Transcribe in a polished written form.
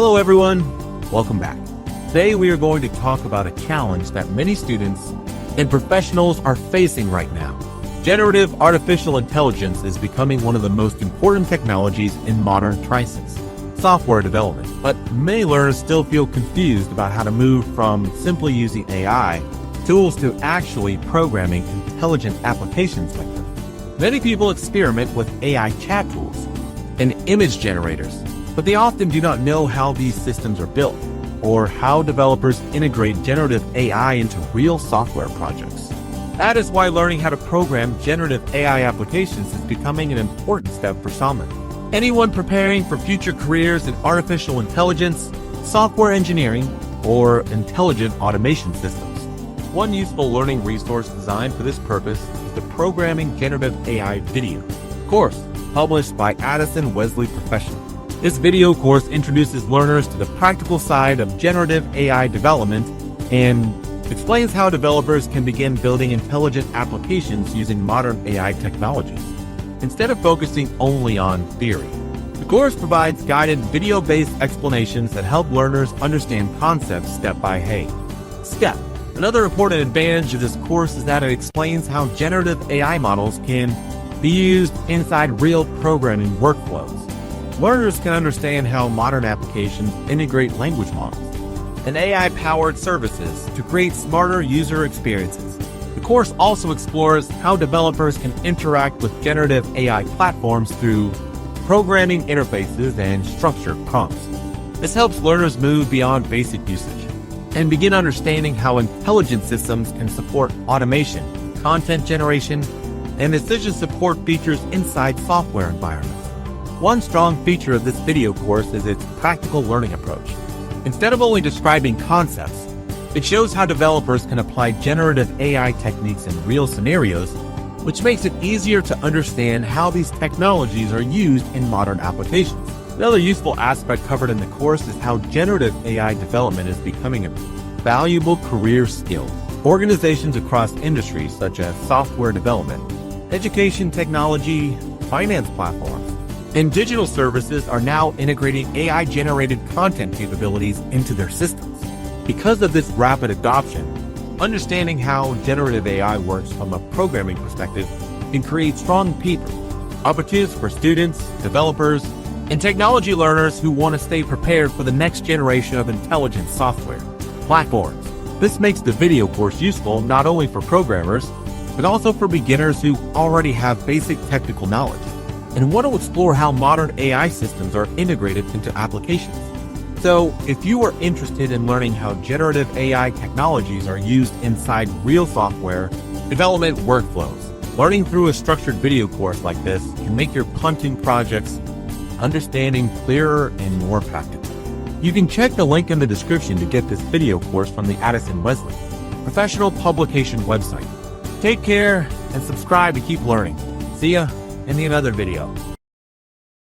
Hello everyone, welcome back. Today we are going to talk about a challenge that many students and professionals are facing right now. Generative artificial intelligence is becoming one of the most important technologies in modern crisis software development, but many learners still feel confused about how to move from simply using AI tools to actually programming intelligent applications like them. Many people experiment with AI chat tools and image generators, but they often do not know how these systems are built or how developers integrate generative AI into real software projects. That is why learning how to program generative AI applications is becoming an important step for some. Anyone preparing for future careers in artificial intelligence, software engineering, or intelligent automation systems. One useful learning resource designed for this purpose is the Programming Generative AI video course published by Addison Wesley Professional. This video course introduces learners to the practical side of generative AI development and explains how developers can begin building intelligent applications using modern AI technologies, instead of focusing only on theory. The course provides guided video-based explanations that help learners understand concepts step by step. Another important advantage of this course is that it explains how generative AI models can be used inside real programming workflows. Learners can understand how modern applications integrate language models and AI-powered services to create smarter user experiences. The course also explores how developers can interact with generative AI platforms through programming interfaces and structured prompts. This helps learners move beyond basic usage and begin understanding how intelligent systems can support automation, content generation, and decision support features inside software environments. One strong feature of this video course is its practical learning approach. Instead of only describing concepts, it shows how developers can apply generative AI techniques in real scenarios, which makes it easier to understand how these technologies are used in modern applications. Another useful aspect covered in the course is how generative AI development is becoming a valuable career skill. Organizations across industries such as software development, education technology, finance platforms, and digital services are now integrating AI-generated content capabilities into their systems. Because of this rapid adoption, understanding how generative AI works from a programming perspective can create strong people, opportunities for students, developers, and technology learners who want to stay prepared for the next generation of intelligent software platforms. This makes the video course useful not only for programmers, but also for beginners who already have basic technical knowledge and want to explore how modern AI systems are integrated into applications. So, if you are interested in learning how generative AI technologies are used inside real software development workflows, learning through a structured video course like this can make your punting projects understanding clearer and more practical. You can check the link in the description to get this video course from the Addison Wesley Professional Publication website. Take care and subscribe to keep learning. See ya in another video.